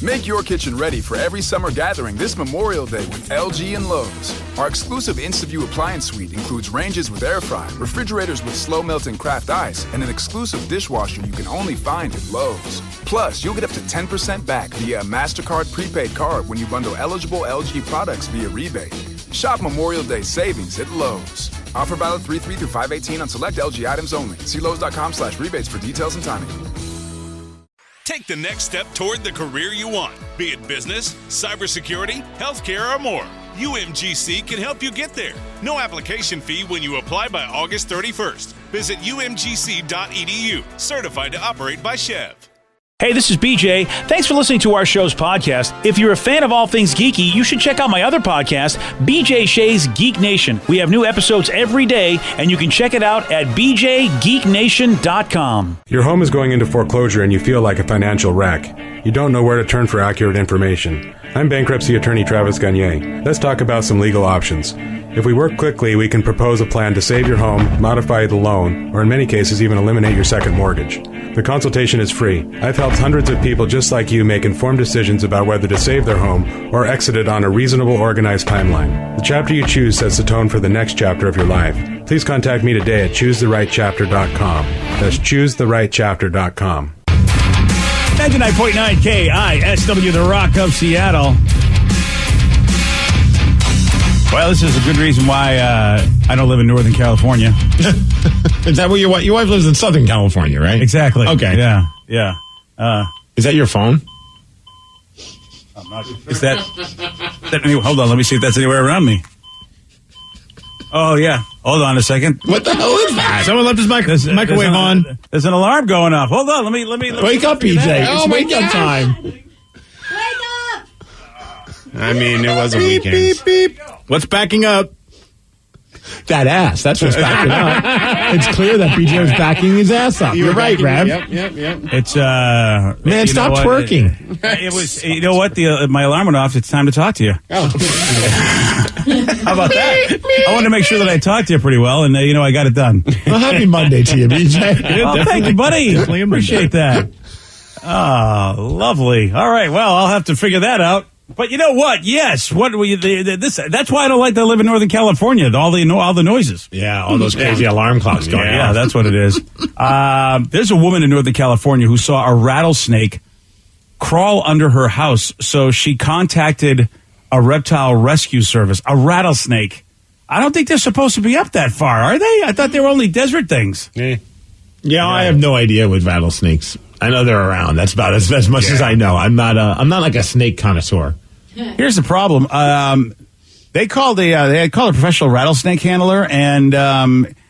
Make your kitchen ready for every summer gathering this Memorial Day with LG and Lowe's. Our exclusive InstaView appliance suite includes ranges with air fry, refrigerators with slow-melting craft ice, and an exclusive dishwasher you can only find at Lowe's. Plus, you'll get up to 10% back via a MasterCard prepaid card when you bundle eligible LG products via rebate. Shop Memorial Day savings at Lowe's. Offer valid 3/3 through 5/18 on select LG items only. See Lowe's.com/rebates for details and timing. Take the next step toward the career you want, be it business, cybersecurity, healthcare, or more. UMGC can help you get there. No application fee when you apply by August 31st. Visit umgc.edu. Certified to operate by Chev. Hey, this is BJ. Thanks for listening to our show's podcast. If you're a fan of all things geeky, you should check out my other podcast, BJ Shea's Geek Nation. We have new episodes every day, and you can check it out at bjgeeknation.com. Your home is going into foreclosure and you feel like a financial wreck. You don't know where to turn for accurate information. I'm bankruptcy attorney Travis Gagne. Let's talk about some legal options. If we work quickly, we can propose a plan to save your home, modify the loan, or in many cases even eliminate your second mortgage. The consultation is free. I've helped hundreds of people just like you make informed decisions about whether to save their home or exit it on a reasonable, organized timeline. The chapter you choose sets the tone for the next chapter of your life. Please contact me today at choosetherightchapter.com. That's choosetherightchapter.com. 99.9 KISW, the Rock of Seattle. Well, this is a good reason why I don't live in Northern California. Is that where your wife lives in Southern California, right? Exactly. Okay. Yeah. Is that your phone? I'm not. Is that hold on, let me see if that's anywhere around me. Oh, yeah. Hold on a second. What the hell is that? Someone left his microwave on. There's an alarm going off. Hold on. Let me wake up, BJ. It's wake up time. Wake up! I mean, it was a weekend. Beep, beep. What's backing up? That ass. That's what's backing up. It's clear that BJ was backing his ass up. You're right, Rev. Yep. It's man, stop twerking. It was. You know what? My alarm went off. It's time to talk to you. Oh. How about that? I wanted to make sure that I talked to you pretty well, and I got it done. Well, happy Monday to you, BJ. Oh, thank you, buddy. Appreciate that. Oh, lovely. All right. Well, I'll have to figure that out. But you know what? Yes. What we that's why I don't like to live in Northern California. All the noises. Yeah, all those crazy alarm clocks going on. Yeah, that's what it is. There's a woman in Northern California who saw a rattlesnake crawl under her house, so she contacted a reptile rescue service. A rattlesnake. I don't think they're supposed to be up that far, are they? I thought they were only desert things. Yeah, I have no idea with rattlesnakes. I know they're around. That's about as much as I know. I'm not like a snake connoisseur. Here's the problem. They had called a professional rattlesnake handler, and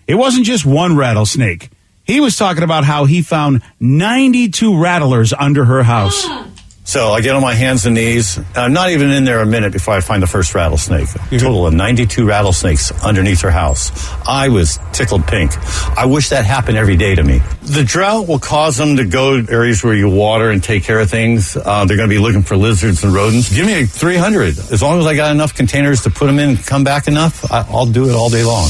it wasn't just one rattlesnake. He was talking about how he found 92 rattlers under her house. So I get on my hands and knees. I'm not even in there a minute before I find the first rattlesnake. A total of 92 rattlesnakes underneath her house. I was tickled pink. I wish that happened every day to me. The drought will cause them to go to areas where you water and take care of things. They're going to be looking for lizards and rodents. Give me 300. As long as I got enough containers to put them in and come back enough, I'll do it all day long.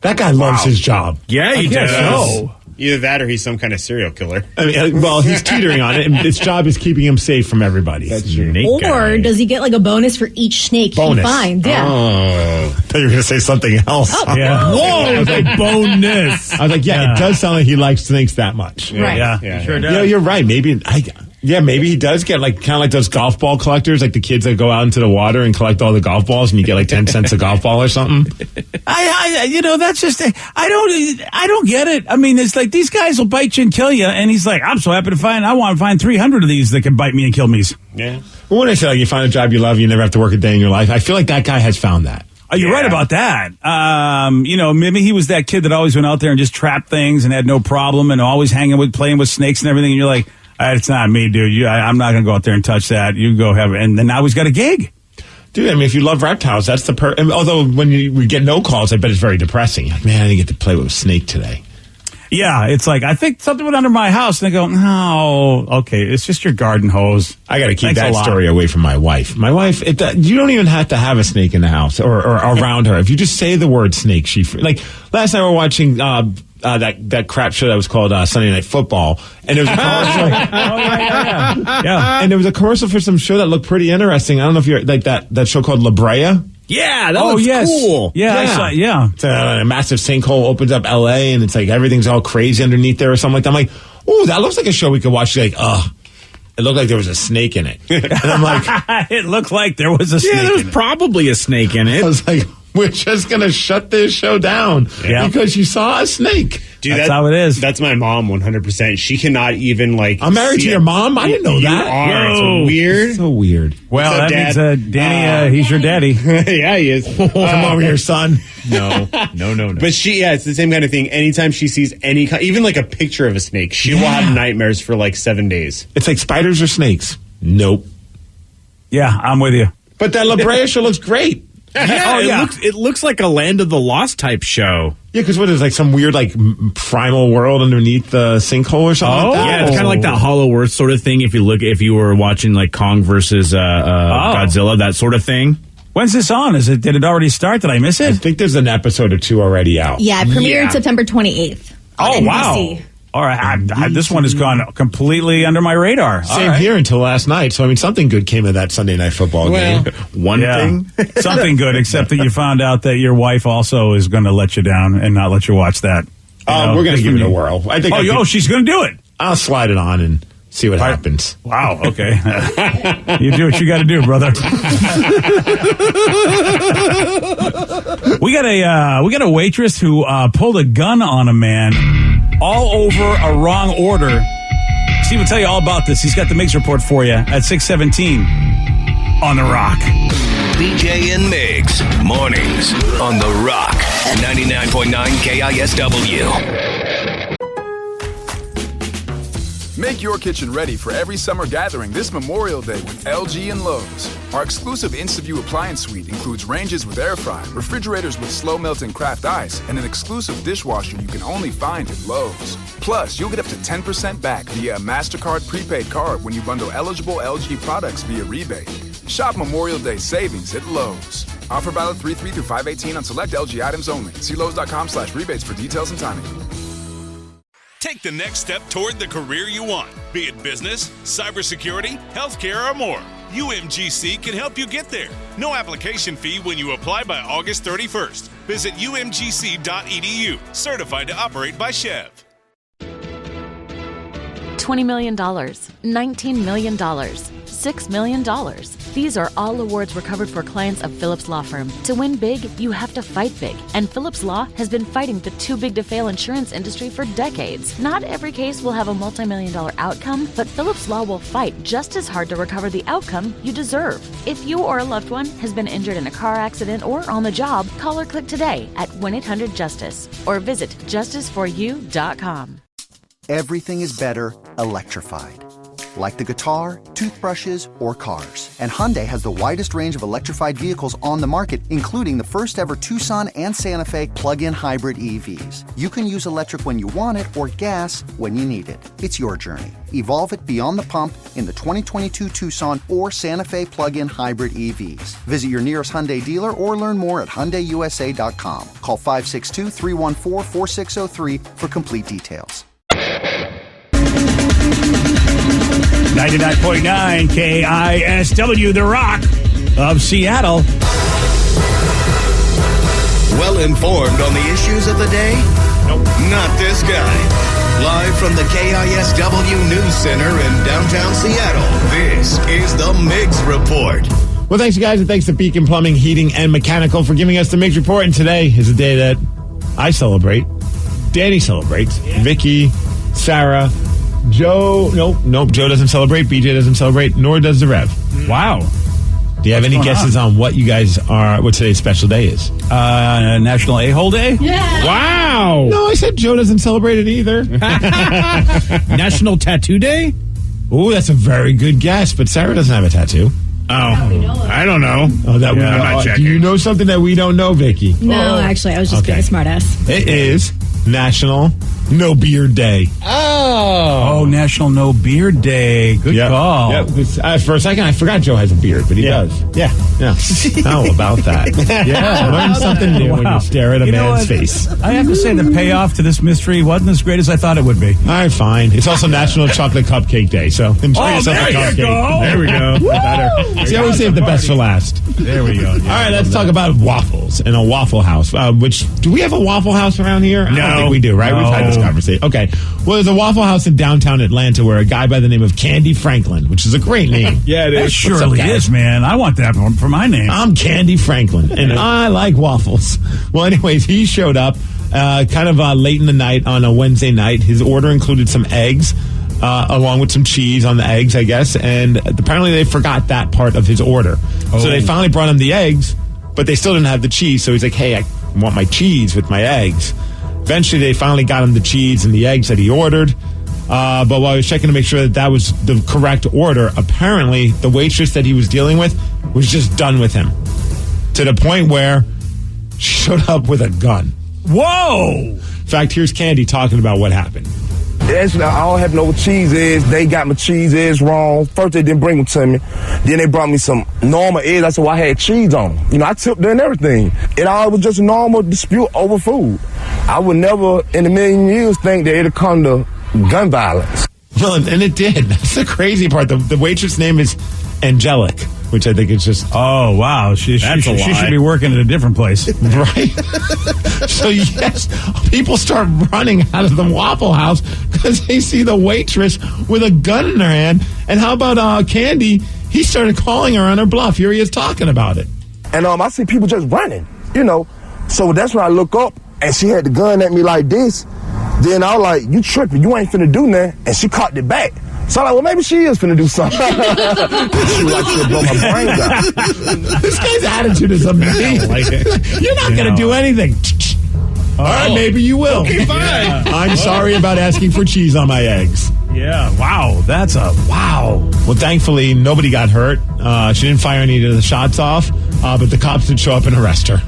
That guy loves his job. Yeah, he does. So. Either that or he's some kind of serial killer. I mean, well, he's teetering on it, and his job is keeping him safe from everybody. That's true. Or does he get like a bonus for each snake he finds? Yeah. Oh. I thought you were going to say something else. Oh. Yeah. Whoa, I was like, bonus. I was like, it does sound like he likes snakes that much. Right. Yeah. Sure does. Yeah, you're right. Maybe he does get kind of like those golf ball collectors, like the kids that go out into the water and collect all the golf balls, and you get like 10 cents a golf ball or something. That's just I don't get it. I mean, it's like these guys will bite you and kill you, and he's like, I'm so happy I want to find 300 of these that can bite me and kill me. Yeah. Well, when I say like you find a job you love, you never have to work a day in your life, I feel like that guy has found that. Oh, you're right about that. Maybe he was that kid that always went out there and just trapped things and had no problem and always playing with snakes and everything. And you're like, it's not me, dude. I'm not going to go out there and touch that. You go have it. And then now he's got a gig. Dude, I mean, if you love reptiles, that's although when we get no calls, I bet it's very depressing. Like, man, I didn't get to play with a snake today. Yeah, it's like, I think something went under my house. And they go, no, okay, it's just your garden hose. I got to keep that story away from my wife. My wife, you don't even have to have a snake in the house or around her. If you just say the word snake, last night we were watching that crap show that was called Sunday Night Football, and there was a commercial. And there was a commercial for some show that looked pretty interesting. I don't know if you're like that show called La Brea. Yeah, that looks cool. Yeah, I saw, It's a massive sinkhole opens up L.A. and it's like everything's all crazy underneath there or something like that. I'm like, oh, that looks like a show we could watch. Like, it looked like there was a snake in it. And I'm like, it looked like there was a snake. Yeah, there was probably a snake in it. I was like, we're just going to shut this show down because you saw a snake. Dude, that's how it is. That's my mom, 100%. She cannot even, like... I'm married to your mom? I didn't know that. You are. Whoa. It's weird. So weird. Well, What's up, that Dad? means, Danny, he's your daddy. Yeah, he is. Come over here, son. No. But it's the same kind of thing. Anytime she sees even like a picture of a snake, she will have nightmares for like 7 days. It's like spiders or snakes. Nope. Yeah, I'm with you. But that La Brea show looks great. Yeah, it looks like a Land of the Lost type show. Yeah, because what is like some weird like primal world underneath the sinkhole or something? like that? Yeah, it's kind of like that Hollow Earth sort of thing. If you were watching like Kong versus Godzilla, that sort of thing. When's this on? Did it already start? Did I miss I it? think there's an episode or two already out. Yeah, it premiered September 28th. On NBC. Wow. All right, this one has gone completely under my radar. Same here until last night. So, I mean, something good came of that Sunday Night Football game. One thing. Something good, except that you found out that your wife also is going to let you down and not let you watch that. We're going to give it a whirl. I think. She's going to do it. I'll slide it on and see what happens. Wow. Okay. You do what you got to do, brother. We got a waitress who pulled a gun on a man all over a wrong order. Steve will tell you all about this. He's got the Mix Report for you at 6:17 on The Rock. BJ and Migs, mornings on The Rock, 99.9 KISW. Make your kitchen ready for every summer gathering this Memorial Day with LG and Lowe's. Our exclusive InstaView appliance suite includes ranges with air fry, refrigerators with slow melting craft ice, and an exclusive dishwasher you can only find at Lowe's. Plus, you'll get up to 10% back via a MasterCard prepaid card when you bundle eligible LG products via rebate. Shop Memorial Day savings at Lowe's. Offer valid 3/3 through 5/18 on select LG items only. See Lowe's.com/rebates for details and timing. Take the next step toward the career you want, be it business, cybersecurity, healthcare, or more. UMGC can help you get there. No application fee when you apply by August 31st. Visit umgc.edu, certified to operate by Chev. $20 million, $19 million, $6 million. These are all awards recovered for clients of Phillips Law Firm. To win big, you have to fight big. And Phillips Law has been fighting the too big to fail insurance industry for decades. Not every case will have a multi-million-dollar outcome, but Phillips Law will fight just as hard to recover the outcome you deserve. If you or a loved one has been injured in a car accident or on the job, call or click today at 1-800-JUSTICE or visit justiceforyou.com. Everything is better electrified. Like the guitar, toothbrushes, or cars. And Hyundai has the widest range of electrified vehicles on the market, including the first ever Tucson and Santa Fe plug-in hybrid EVs. You can use electric when you want it or gas when you need it. It's your journey. Evolve it beyond the pump in the 2022 Tucson or Santa Fe plug-in hybrid EVs. Visit your nearest Hyundai dealer or learn more at HyundaiUSA.com. Call 562-314-4603 for complete details. 99.9 KISW, The Rock of Seattle. Well informed on the issues of the day? Nope. Not this guy. Live from the KISW News Center in downtown Seattle, this is the Mix Report. Well, thanks, guys, and thanks to Beacon Plumbing, Heating, and Mechanical for giving us the Mix Report. And today is a day that I celebrate, Danny celebrates, Vicky, Sarah, Joe, nope, Joe doesn't celebrate, BJ doesn't celebrate, nor does the Rev. Wow. Do you have any guesses on what you guys what today's special day is? National A-Hole Day? Yeah. Wow. No, I said Joe doesn't celebrate it either. National Tattoo Day? Oh, that's a very good guess, but Sarah doesn't have a tattoo. Oh, I don't know. Oh, that I'm not checking. Do you know something that we don't know, Vicky? No, actually, I was just being a smartass. It is National No Beard Day. Oh, National No Beard Day. Good call. Yep. For a second, I forgot Joe has a beard, but he does. Yeah. How about that? Yeah. Learn something new when you stare at a man's face. I have to say the payoff to this mystery wasn't as great as I thought it would be. All right, fine. It's also National Chocolate Cupcake Day, so enjoy yourself a cupcake. There we go. Better. See, I always save the best for last. There we go. All right, let's talk about waffles and a Waffle House. Do we have a Waffle House around here? I don't think we do, right? No. We've had this conversation. Okay. Well, there's a Waffle House in downtown Atlanta where a guy by the name of Candy Franklin, which is a great name. Yeah, it is. It surely is, man. I want that for my name. I'm Candy Franklin, and I like waffles. Well, anyways, he showed up kind of late in the night on a Wednesday night. His order included some eggs, along with some cheese on the eggs, I guess. And apparently they forgot that part of his order. So they finally brought him the eggs, but they still didn't have the cheese. So he's like, hey, I want my cheese with my eggs. Eventually, they finally got him the cheese and the eggs that he ordered. But while he was checking to make sure that was the correct order, apparently the waitress that he was dealing with was just done with him. To the point where she showed up with a gun. Whoa! In fact, here's Candy talking about what happened. Actually, I don't have no cheese eggs. They got my cheese eggs wrong. First, they didn't bring them to me. Then they brought me some normal eggs. I said, well, I had cheese on them. You know, I tipped them and everything. It all was just a normal dispute over food. I would never in a million years think that it'd come to gun violence. Well, and it did. That's the crazy part. The waitress name is Angelic, which I think is just... Oh, wow. She should be working at a different place. Right? So, yes, people start running out of the Waffle House because they see the waitress with a gun in her hand. And how about Candy? He started calling her on her bluff. Here he is talking about it. And I see people just running, you know. So that's when I look up, and she had the gun at me like this. Then I was like, you tripping. You ain't finna do nothing. And she caught it back. So I'm like, well, maybe she is finna do something. She like to blow my brains out. This guy's attitude is amazing. You're not going to do anything. All right, maybe you will. Okay, fine. Yeah. I'm sorry about asking for cheese on my eggs. Yeah, wow. That's a wow. Well, thankfully, nobody got hurt. She didn't fire any of the shots off, but the cops did show up and arrest her.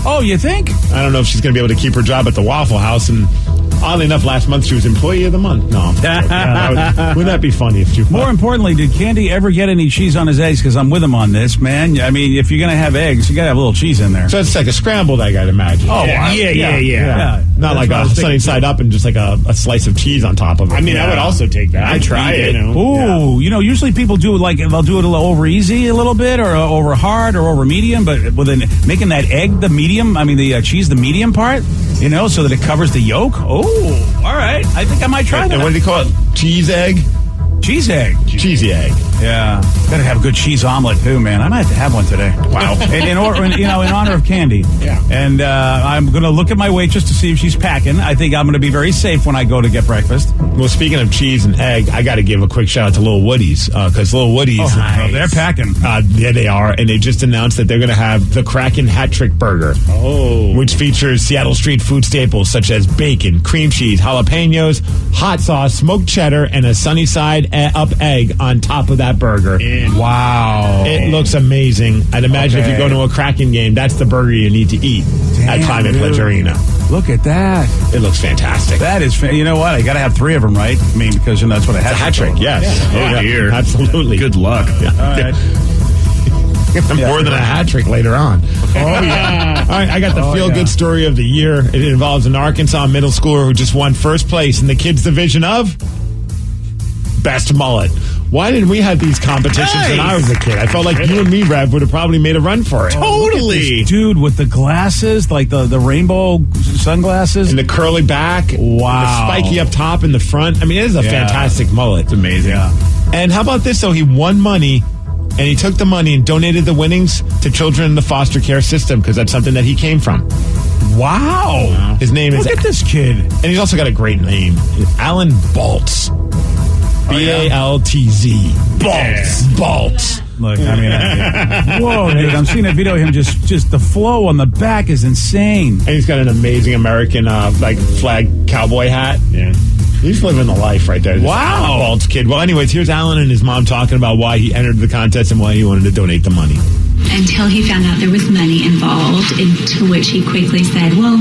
Oh, you think? I don't know if she's going to be able to keep her job at the Waffle House. And oddly enough, last month she was Employee of the Month. No. Wouldn't that be funny if you... More importantly, did Candy ever get any cheese on his eggs? Because I'm with him on this, man. I mean, if you're going to have eggs, you got to have a little cheese in there. So it's like a scrambled egg, I'd imagine. Oh, yeah. Not like a sunny side up and just like a slice of cheese on top of it. I mean, I would also take that. I'd try it. Ooh, usually people do it like, they'll do it a little over easy a little bit, or over hard, or over medium, but making that egg the medium, the cheese the medium part, so that it covers the yolk. Oh, all right. I think I might try that. And what do you call it? Cheese egg? Cheese egg. Cheesy egg. Yeah. Gotta have a good cheese omelet, too, man. I might have to have one today. Wow. in honor of Candy. Yeah. And I'm going to look at my waitress to see if she's packing. I think I'm going to be very safe when I go to get breakfast. Well, speaking of cheese and egg, I got to give a quick shout out to Little Woody's, because Little Woody's... they're packing. Yeah, they are. And they just announced that they're going to have the Kraken Hat Trick Burger. Oh. Which features Seattle street food staples such as bacon, cream cheese, jalapenos, hot sauce, smoked cheddar, and a sunny side up egg on top of that burger. Wow. It looks amazing. I'd imagine if you go to a Kraken game, that's the burger you need to eat at Climate Pledge Arena. Look at that. It looks fantastic. That is, you know what? I got to have 3 of them, right? Because that's what a hat trick. Yes. Yeah. Oh, dear. Absolutely. Good luck. Yeah. All right. More than a hat trick later on. Oh, yeah. All right, I got the feel-good story of the year. It involves an Arkansas middle schooler who just won first place in the kids' division of Best Mullet. Why didn't we have these competitions when I was a kid? I felt like you and me, Rev, would have probably made a run for it. Totally. Dude with the glasses, like the rainbow sunglasses. And the curly back. Wow. And the spiky up top in the front. It is a fantastic mullet. It's amazing. Yeah. And how about this, though? He won money, and he took the money and donated the winnings to children in the foster care system, because that's something that he came from. Wow. His name is... Look at this kid. And he's also got a great name. Alan Baltz. B-A-L-T-Z. Baltz. Baltz. Look, whoa, dude, I'm seeing a video of him just the flow on the back is insane. And he's got an amazing American, flag cowboy hat. Yeah. He's living the life right there. Wow. Baltz kid. Well, anyways, here's Alan and his mom talking about why he entered the contest and why he wanted to donate the money. Until he found out there was money involved, to which he quickly said, well,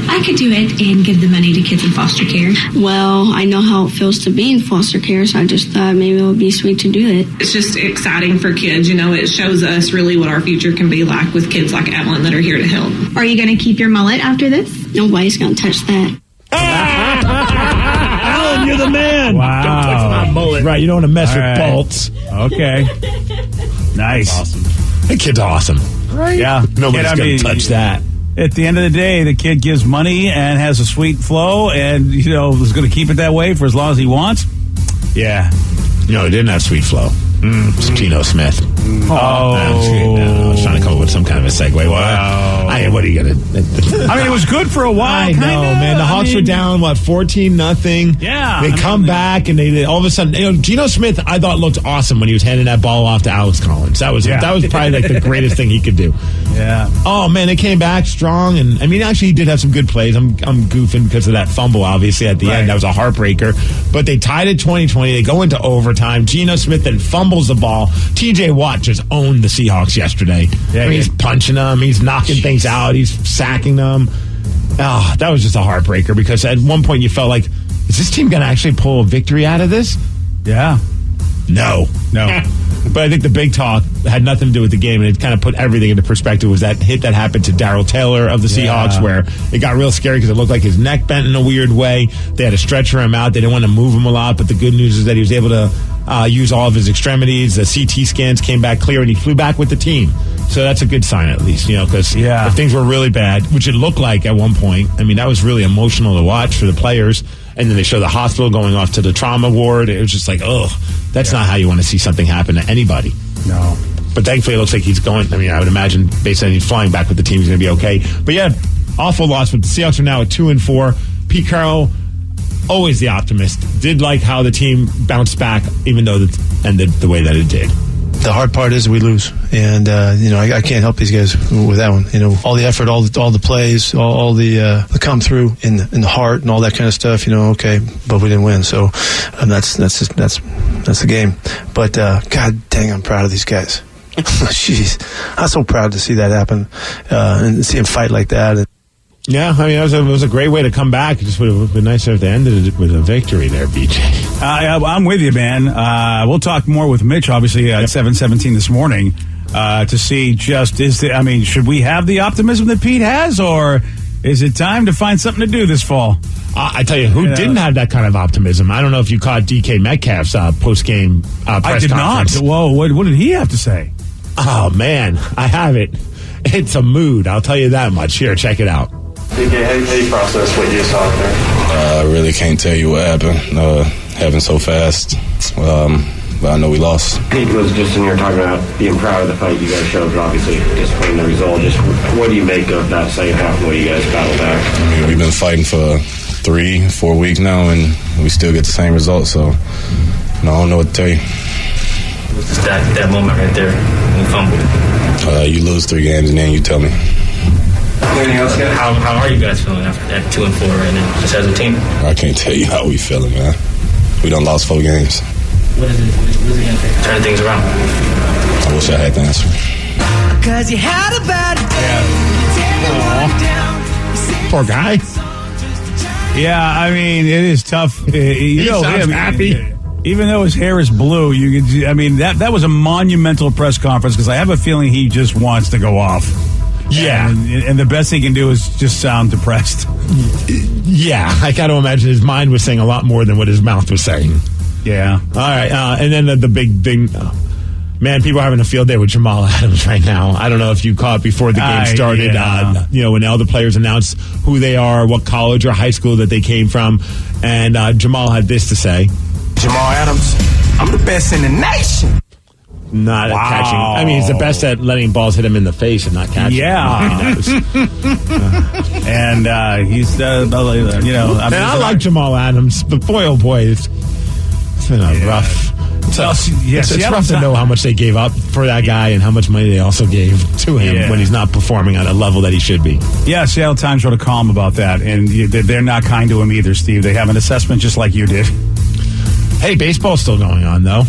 I could do it and give the money to kids in foster care. Well, I know how it feels to be in foster care, so I just thought maybe it would be sweet to do it. It's just exciting for kids. It shows us really what our future can be like with kids like Evelyn that are here to help. Are you going to keep your mullet after this? Nobody's going to touch that. Alan, you're the man. Wow. Don't touch my mullet. Right, you don't want to mess with bolts. Okay. Nice. That's awesome. That kid's awesome. Right? Yeah. Nobody's going to touch that. At the end of the day, the kid gives money and has a sweet flow and, is going to keep it that way for as long as he wants. Yeah. No, he didn't have sweet flow. It's Geno Smith. I was trying to come up with some kind of a segue. Wow. What are you going to... it was good for a while. I know, man. The Hawks were down, 14-0. Yeah. They come back, and they all of a sudden... Geno Smith, I thought, looked awesome when he was handing that ball off to Alex Collins. That was probably the greatest thing he could do. Yeah. Oh, man, they came back strong, and, actually, he did have some good plays. I'm goofing because of that fumble, obviously, at the end. That was a heartbreaker. But they tied it 20-20. They go into overtime. Geno Smith then fumbles the ball. TJ Watt just owned the Seahawks yesterday. Yeah, he's punching them. He's knocking things out. He's sacking them. Oh, that was just a heartbreaker because at one point you felt like, is this team going to actually pull a victory out of this? Yeah. No. But I think the big talk had nothing to do with the game, and it kind of put everything into perspective, was that hit that happened to Darrell Taylor of the Seahawks, where it got real scary because it looked like his neck bent in a weird way. They had to stretcher him out. They didn't want to move him a lot, but the good news is that he was able to use all of his extremities. The CT scans came back clear, and he flew back with the team. So that's a good sign, at least, because if things were really bad, which it looked like at one point, that was really emotional to watch for the players. And then they show the hospital going off to the trauma ward. It was just like, that's not how you want to see something happen to anybody. No. But thankfully, it looks like he's going. I would imagine, based on he's flying back with the team, he's going to be okay. But yeah, awful loss. But the Seahawks are now at 2-4. Pete Carroll, always the optimist, did like how the team bounced back, even though it ended the way that it did. The hard part is we lose, and I can't help these guys with that one. All the effort, all the plays, all the come through in the heart and all that kind of stuff. Okay, but we didn't win, so that's the game. But God dang, I'm proud of these guys. Jeez, I'm so proud to see that happen and see them fight like that. Yeah, it was a great way to come back. It just would have been nicer if they ended it with a victory there, BJ. I'm with you, man. We'll talk more with Mitch, obviously, at 7:17 this morning to see should we have the optimism that Pete has, or is it time to find something to do this fall? I tell you, who didn't have that kind of optimism? I don't know if you caught DK Metcalf's post-game press conference. I did not. Whoa, what did he have to say? Oh, man, I have it. It's a mood, I'll tell you that much. Here, check it out. DK, how do you process what you saw out there? I really can't tell you what happened. Happened so fast. But I know we lost. Pete was just in here talking about being proud of the fight you guys showed, obviously disappointing the result. Just what do you make of that second half and what you guys battled back? We've been fighting for 3-4 weeks now, and we still get the same result. So, I don't know what to tell you. Just that moment right there when you fumbled. You lose 3 games, and then you tell me. Anything else, guys? How are you guys feeling after that 2-4 right now, just as a team? I can't tell you how we feeling, man. We done lost 4 games. What is it going to take to turn things around? I wish I had the answer. Because you had a bad day. Poor guy. Yeah, it is tough. He sounds happy. Even though his hair is blue, that was a monumental press conference because I have a feeling he just wants to go off. Yeah. And the best he can do is just sound depressed. Yeah, I got to imagine his mind was saying a lot more than what his mouth was saying. Yeah. All right. And then the big thing, man, people are having a field day with Jamal Adams right now. I don't know if you caught before the game started, when all the players announced who they are, what college or high school that they came from. And Jamal had this to say. Jamal Adams, I'm the best in the nation. Not at catching. He's the best at letting balls hit him in the face and not catching. Yeah. And he's, and I like Jamal Adams, but boy, oh boy, it's been a rough. It's rough to know how much they gave up for that guy and how much money they also gave to him when he's not performing on a level that he should be. Yeah, Seattle Times wrote a column about that, and they're not kind to him either, Steve. They have an assessment just like you did. Hey, baseball's still going on, though.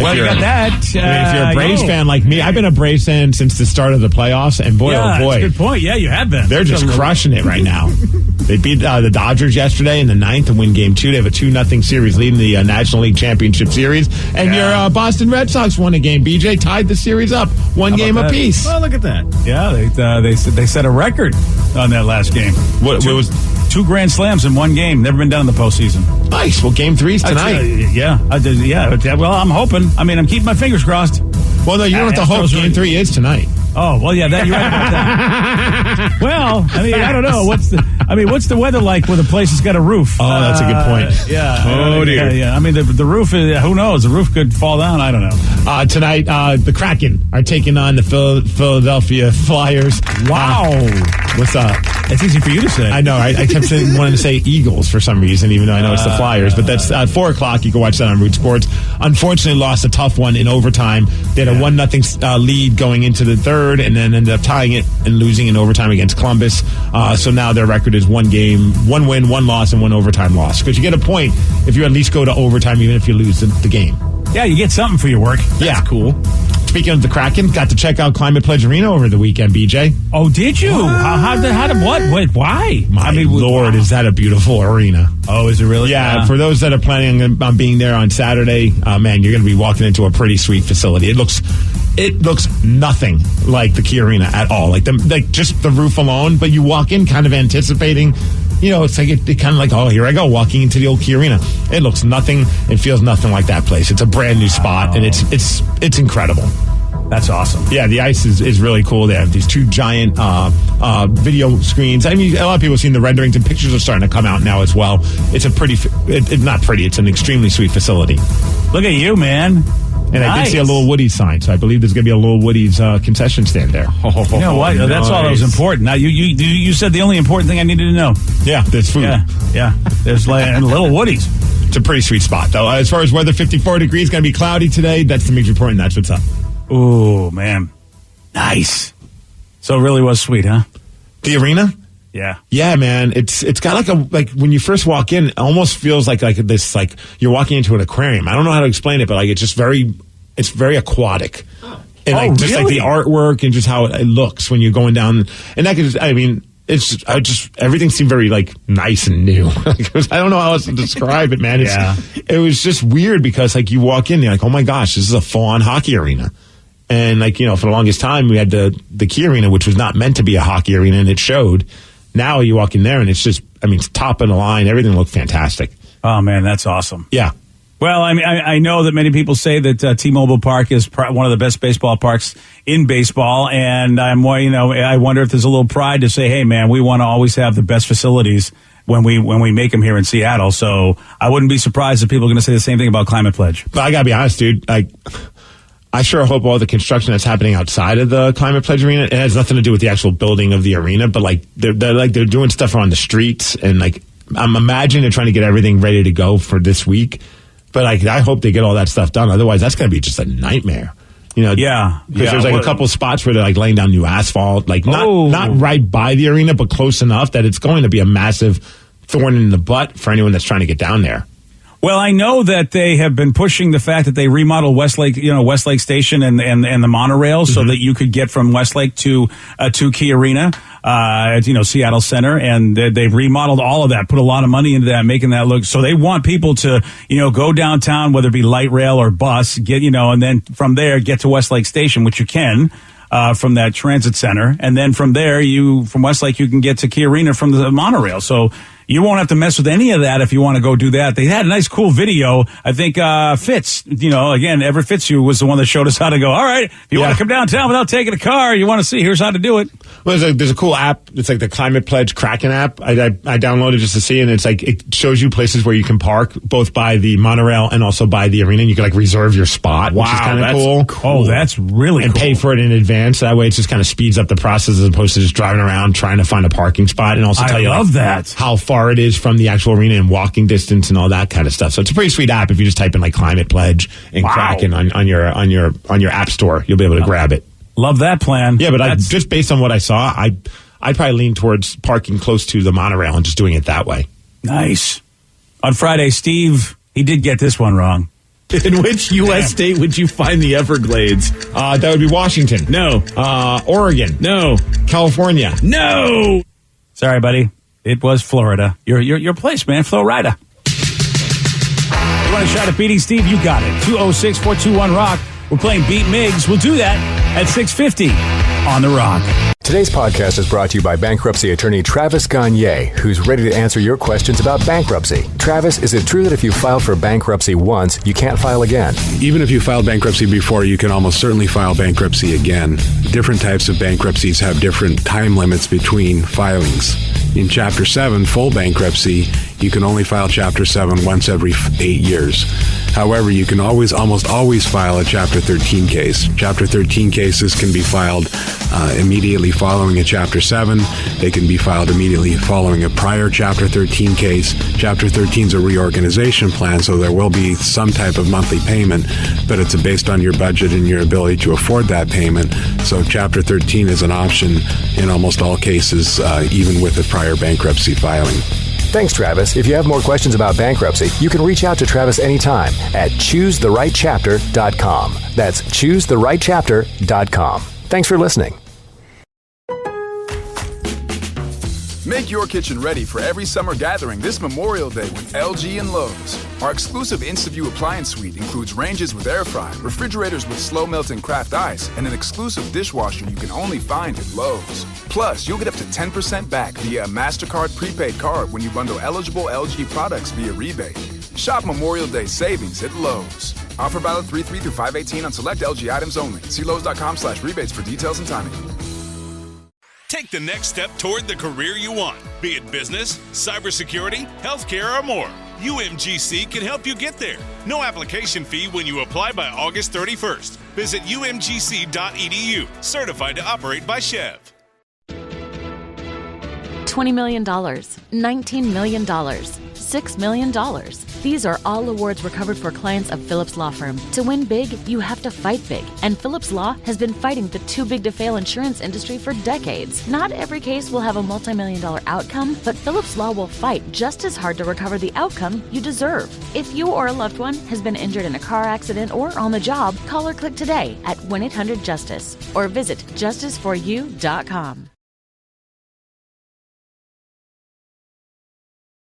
Well, you got that. If you're a Braves fan like me, I've been a Braves fan since the start of the playoffs, and boy, yeah, oh boy. That's a good point. Yeah, you have been. They're just crushing it right now. They beat the Dodgers yesterday in the 9th to win Game 2. They have a 2-0 series leading the National League Championship Series. And your Boston Red Sox won a game. BJ tied the series up, one game apiece. Well, look at that. Yeah, they set a record on that last game. What was 2 grand slams in one game. Never been done in the postseason. Nice. Well, Game 3's tonight. Yeah. Well, I'm hoping. I mean, I'm keeping my fingers crossed. Well, no, you don't have to hope. Game 3 is tonight. Oh, well, yeah, you're right about that. Well, I mean, I don't know. What's the weather like where the place has got a roof? Oh, that's a good point. Yeah. Oh, dear. Yeah. I mean, the roof is, who knows? The roof could fall down. I don't know. Tonight, the Kraken are taking on the Philadelphia Flyers. Wow. What's up? It's easy for you to say. I know. I kept wanting to say Eagles for some reason, even though I know it's the Flyers. But that's 4 o'clock. You can watch that on Root Sports. Unfortunately, lost a tough one in overtime. They had a 1-0 lead going into the third, and then ended up tying it and losing in overtime against Columbus. So now their record is 1 game, 1 win, 1 loss, and 1 overtime loss. Because you get a point if you at least go to overtime, even if you lose the game. Yeah, you get something for your work. That's cool. Speaking of the Kraken, got to check out Climate Pledge Arena over the weekend, BJ. Oh, did you? How did what? Wait, why? My Lord, is that a beautiful arena? Oh, is it really? Yeah, for those that are planning on being there on Saturday, man, you're going to be walking into a pretty sweet facility. It looks nothing like the Key Arena at all. Like just the roof alone, but you walk in kind of anticipating, it's like it kind of like, oh, here I go, walking into the old Key Arena. It looks nothing. It feels nothing like that place. It's a brand new spot, and it's incredible. That's awesome. Yeah, the ice is really cool. They have these 2 giant video screens. I mean, a lot of people have seen the renderings, and pictures are starting to come out now as well. It's a not pretty. It's an extremely sweet facility. Look at you, man. And nice. I did see a little Woody's sign, so I believe there's going to be a little Woody's concession stand there. You know what? Nice. That's all that was important. Now, you said the only important thing I needed to know. Yeah, there's food. Yeah. There's and little Woody's. It's a pretty sweet spot, though. As far as weather, 54 degrees, going to be cloudy today. That's the Mix Report, and that's what's up. Oh, man. Nice. So it really was sweet, huh? The arena? Yeah. Yeah, man. It's got like when you first walk in, it almost feels like this, like you're walking into an aquarium. I don't know how to explain it, but like it's very aquatic. And like just like the artwork and just how it looks when you're going down. And that could everything seemed very like nice and new. I don't know how else to describe it, man. It was just weird because like you walk in, you're like, oh my gosh, this is a full-on hockey arena. And like, for the longest time we had the Key Arena, which was not meant to be a hockey arena, and it showed. Now you walk in there and it's top of the line. Everything looked fantastic. Oh man, that's awesome. Yeah. Well, I mean, I know that many people say that T-Mobile Park is one of the best baseball parks in baseball, and I wonder if there's a little pride to say, hey man, we want to always have the best facilities when we make them here in Seattle. So I wouldn't be surprised if people are going to say the same thing about Climate Pledge. But I got to be honest, dude. I sure hope all the construction that's happening outside of the Climate Pledge Arena, it has nothing to do with the actual building of the arena, but like they're doing stuff on the streets, and like I'm imagining they're trying to get everything ready to go for this week. But like I hope they get all that stuff done. Otherwise, that's going to be just a nightmare. Yeah. Because there's like a couple of spots where they're like laying down new asphalt, like not right by the arena, but close enough that it's going to be a massive thorn in the butt for anyone that's trying to get down there. Well, I know that they have been pushing the fact that they remodeled Westlake Station and the monorail so that you could get from Westlake to Key Arena, Seattle Center, and they've remodeled all of that, put a lot of money into that, making that look. So they want people to, go downtown, whether it be light rail or bus, and then from there get to Westlake Station, which you can. From that transit center, and then from there, from Westlake, you can get to Key Arena from the monorail. So you won't have to mess with any of that if you want to go do that. They had a nice, cool video. I think Fitz, again, Everett Fitzhugh was the one that showed us how to go. All right, if you want to come downtown without taking a car, you want to see, here's how to do it. Well, there's a cool app. It's like the Climate Pledge Kraken app. I downloaded just to see, and it's like it shows you places where you can park both by the monorail and also by the arena. And you can like reserve your spot, which is kind of cool. Oh, that's really and cool. Pay for it in advance. That way, it just kind of speeds up the process as opposed to just driving around trying to find a parking spot, and also tell you how far it is from the actual arena and walking distance and all that kind of stuff. So it's a pretty sweet app. If you just type in like Climate Pledge and Kraken on your app store, you'll be able to grab it. Love that plan. Yeah, but just based on what I saw, I'd probably lean towards parking close to the monorail and just doing it that way. Nice. On Friday, Steve, he did get this one wrong. In which U.S. state would you find the Everglades? That would be Washington. No. Oregon. No. California. No. Sorry, buddy. It was Florida. Your place, man. Florida. You want to try to beating Steve? You got it. 206-421-ROCK. We're playing Beat Miggs. We'll do that at 6:50 on The Rock. Today's podcast is brought to you by bankruptcy attorney Travis Gagne, who's ready to answer your questions about bankruptcy. Travis, is it true that if you filed for bankruptcy once, you can't file again? Even if you filed bankruptcy before, you can almost certainly file bankruptcy again. Different types of bankruptcies have different time limits between filings. In Chapter 7, full bankruptcy, you can only file Chapter 7 once every 8 years. However, you can almost always file a Chapter 13 case. Chapter 13 cases can be filed immediately following a Chapter 7. They can be filed immediately following a prior Chapter 13 case. Chapter 13 is a reorganization plan, so there will be some type of monthly payment, but it's based on your budget and your ability to afford that payment. So Chapter 13 is an option in almost all cases, even with a prior bankruptcy filing. Thanks, Travis. If you have more questions about bankruptcy, you can reach out to Travis anytime at choosetherightchapter.com. That's choosetherightchapter.com. Thanks for listening. Make your kitchen ready for every summer gathering this Memorial Day with LG and Lowe's. Our exclusive InstaView appliance suite includes ranges with air fry, refrigerators with slow melting craft ice, and an exclusive dishwasher you can only find at Lowe's. Plus, you'll get up to 10% back via a MasterCard prepaid card when you bundle eligible LG products via rebate. Shop Memorial Day savings at Lowe's. Offer valid 3/3 through 5/18 on select LG items only. See Lowe's.com/rebates for details and timing. Take the next step toward the career you want, be it business, cybersecurity, healthcare, or more. UMGC can help you get there. No application fee when you apply by August 31st. Visit umgc.edu, certified to operate by Chev. $20 million, $19 million, $6 million. These are all awards recovered for clients of Phillips Law Firm. To win big, you have to fight big. And Phillips Law has been fighting the too big to fail insurance industry for decades. Not every case will have a multi-million-dollar outcome, but Phillips Law will fight just as hard to recover the outcome you deserve. If you or a loved one has been injured in a car accident or on the job, call or click today at 1-800-JUSTICE or visit justiceforyou.com.